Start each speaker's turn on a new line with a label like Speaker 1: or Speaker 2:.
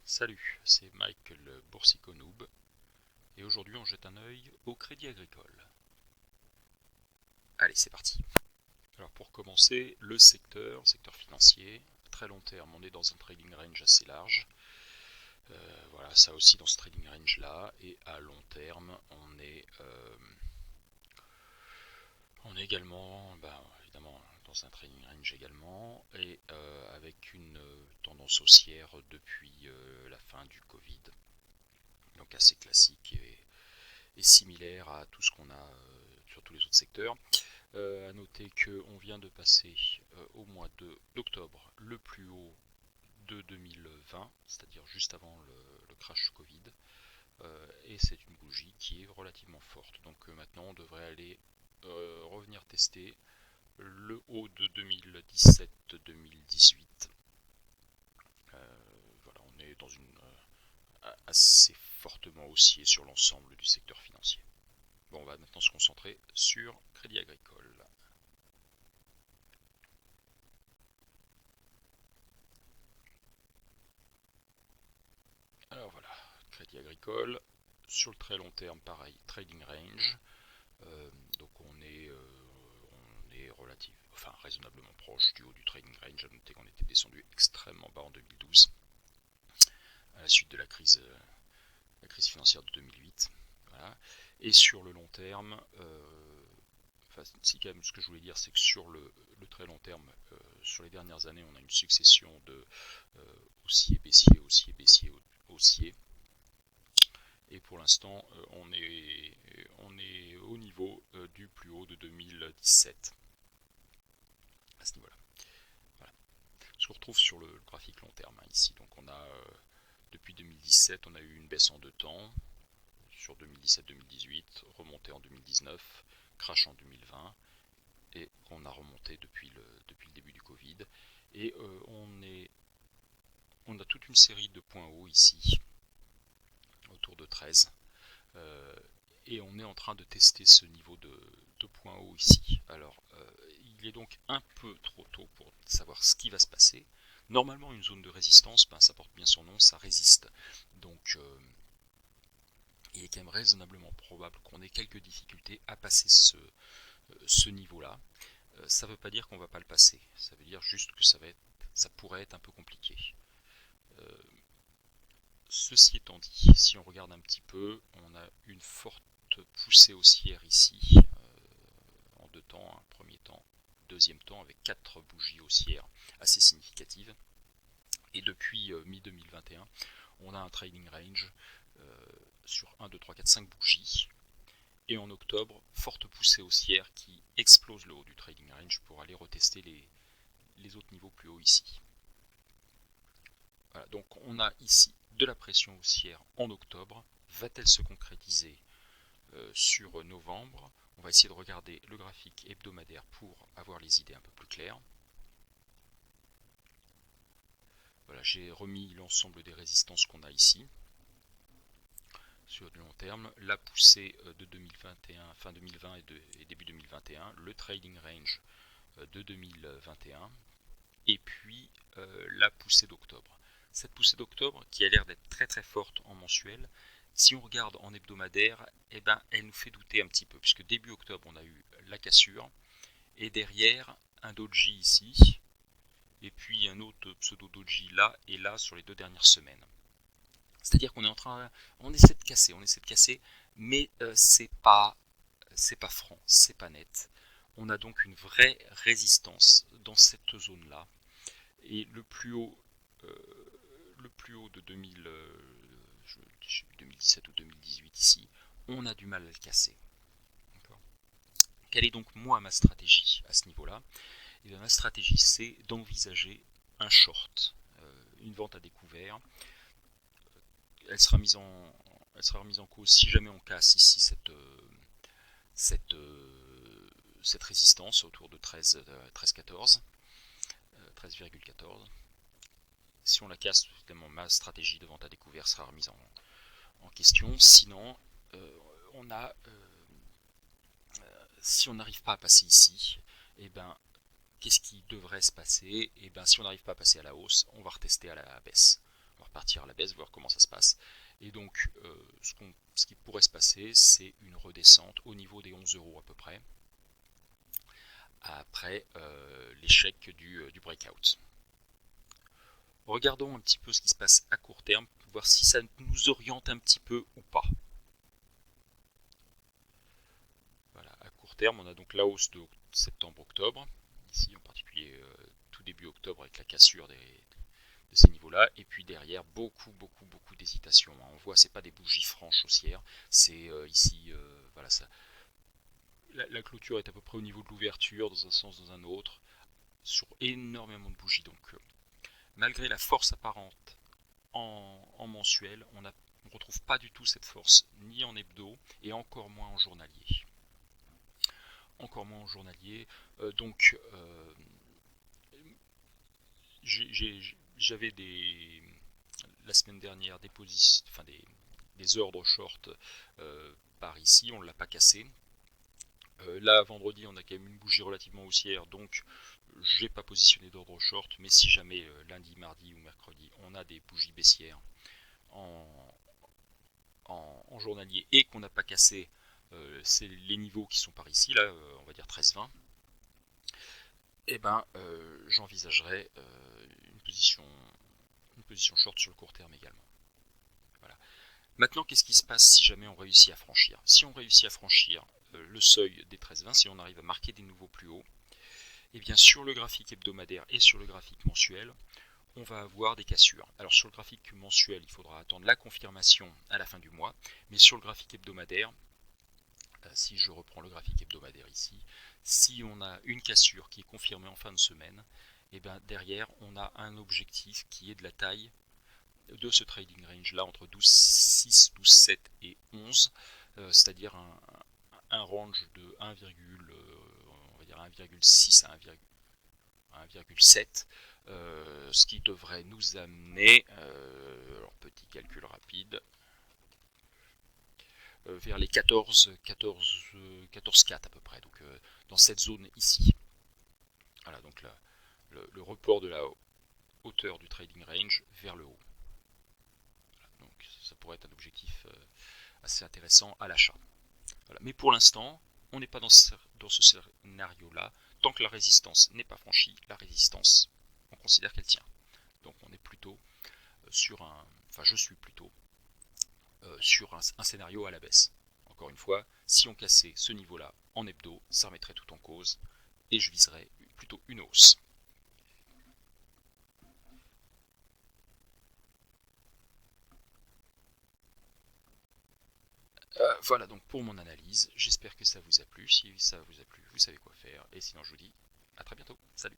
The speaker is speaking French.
Speaker 1: Salut, c'est Mike le Boursico Noob et aujourd'hui on jette un œil au Crédit Agricole. Allez, c'est parti. Alors pour commencer, le secteur financier, à très long terme on est dans un trading range assez large. Voilà, ça aussi dans ce trading range là, et à long terme on est également, évidemment dans un trading range également, et avec une tendance haussière depuis la fin du Covid. Donc assez classique et similaire à tout ce qu'on a sur tous les autres secteurs. À noter qu'on vient de passer au mois d'octobre le plus haut de 2020, c'est-à-dire juste avant le crash Covid, et c'est une bougie qui est relativement forte. Donc maintenant on devrait aller revenir tester le haut de 2017-2018. Voilà, on est dans une assez fortement haussier sur l'ensemble du secteur financier. Bon, on va maintenant se concentrer sur Crédit Agricole. Alors voilà, Crédit Agricole, sur le très long terme, pareil, trading range. Donc on est raisonnablement proche du haut du trading range. À noter qu'on était descendu extrêmement bas en 2012, à la suite de la crise financière de 2008. Voilà. Et sur le long terme, si quand même ce que je voulais dire, c'est que sur le très long terme, sur les dernières années, on a une succession de haussiers, baissiers, haussiers, baissiers, haussiers. Et pour l'instant, on est au niveau du plus haut de 2017 à ce niveau-là. Voilà. Ce qu'on retrouve sur le graphique long terme ici. Donc on a depuis 2017, on a eu une baisse en 2 temps sur 2017-2018, remontée en 2019, crash en 2020, et on a remonté depuis le début du Covid. Et on a toute une série de points hauts ici, autour de 13. Et on est en train de tester ce niveau de point haut ici. Alors, il est donc un peu trop tôt pour savoir ce qui va se passer. Normalement, une zone de résistance, ça porte bien son nom, ça résiste. Donc, il est quand même raisonnablement probable qu'on ait quelques difficultés à passer ce niveau-là. Ça ne veut pas dire qu'on ne va pas le passer. Ça veut dire juste que ça pourrait être un peu compliqué. Ceci étant dit, si on regarde un petit peu, on a une forte poussée haussière ici, en 2 temps, un premier temps, deuxième temps, avec 4 bougies haussières assez significatives. Et depuis mi-2021, on a un trading range sur 1, 2, 3, 4, 5 bougies. Et en octobre, forte poussée haussière qui explose le haut du trading range pour aller retester les autres niveaux plus hauts ici. Voilà, donc on a ici de la pression haussière en octobre. Va-t-elle se concrétiser sur novembre? On va essayer de regarder le graphique hebdomadaire pour avoir les idées un peu plus claires. Voilà, j'ai remis l'ensemble des résistances qu'on a ici sur du long terme, la poussée de 2021, fin 2020 et début 2021, le trading range de 2021, et puis la poussée d'octobre. Cette poussée d'octobre, qui a l'air d'être très très forte en mensuel, si on regarde en hebdomadaire, elle nous fait douter un petit peu, puisque début octobre, on a eu la cassure, et derrière, un doji ici, et puis un autre pseudo-doji là, et là, sur les 2 dernières semaines. C'est-à-dire qu'on on essaie de casser, mais c'est pas franc, c'est pas net. On a donc une vraie résistance dans cette zone-là. Et le plus haut de 2017 ou 2018 ici, on a du mal à le casser. Quelle est donc moi ma stratégie à ce niveau-là? Et bien, ma stratégie, c'est d'envisager un short, une vente à découvert. Elle sera mise en cause si jamais on casse ici cette résistance autour de 13,14. Si on la casse, évidemment, ma stratégie de vente à découvert sera remise en question. Sinon, si on n'arrive pas à passer ici, qu'est-ce qui devrait se passer? Si on n'arrive pas à passer à la hausse, on va retester à la baisse. On va repartir à la baisse, voir comment ça se passe. Et donc ce qui pourrait se passer, c'est une redescente au niveau des 11 € à peu près, après l'échec du breakout. Regardons un petit peu ce qui se passe à court terme, voir si ça nous oriente un petit peu ou pas. Voilà, à court terme, on a donc la hausse de septembre-octobre, ici en particulier tout début octobre avec la cassure de ces niveaux-là, et puis derrière beaucoup d'hésitation. On voit, c'est pas des bougies franches haussières, c'est ici, voilà, ça, la clôture est à peu près au niveau de l'ouverture, dans un sens, dans un autre, sur énormément de bougies. Donc malgré la force apparente en mensuel, on ne retrouve pas du tout cette force ni en hebdo et encore moins en journalier. Encore moins en journalier. Donc j'avais la semaine dernière des ordres short par ici, on ne l'a pas cassé. Là, vendredi, on a quand même une bougie relativement haussière, donc j'ai pas positionné d'ordre short, mais si jamais lundi, mardi ou mercredi, on a des bougies baissières en journalier et qu'on n'a pas cassé c'est les niveaux qui sont par ici, là, on va dire 13-20, et ben j'envisagerais une position short sur le court terme également. Voilà. Maintenant, qu'est-ce qui se passe si jamais on réussit à franchir? Si on réussit à franchir le seuil des 13-20, si on arrive à marquer des nouveaux plus hauts, et bien sur le graphique hebdomadaire et sur le graphique mensuel, on va avoir des cassures. Alors sur le graphique mensuel, il faudra attendre la confirmation à la fin du mois, mais sur le graphique hebdomadaire, si je reprends le graphique hebdomadaire ici, si on a une cassure qui est confirmée en fin de semaine, et bien derrière on a un objectif qui est de la taille de ce trading range là entre 12,6, 12,7 et 11, c'est-à-dire un range de 1,6 à 1,7, ce qui devrait nous amener, alors petit calcul rapide, vers les 14,4 à peu près, donc dans cette zone ici. Voilà, donc là, le report de la hauteur du trading range vers le haut. Voilà, donc ça pourrait être un objectif assez intéressant à l'achat. Voilà. Mais pour l'instant, on n'est pas dans ce scénario-là. Tant que la résistance n'est pas franchie, la résistance, on considère qu'elle tient. Donc on est plutôt sur je suis plutôt sur un scénario à la baisse. Encore une fois, si on cassait ce niveau-là en hebdo, ça remettrait tout en cause et je viserais plutôt une hausse. Voilà donc pour mon analyse, j'espère que ça vous a plu. Si ça vous a plu, vous savez quoi faire. Et sinon je vous dis à très bientôt. Salut.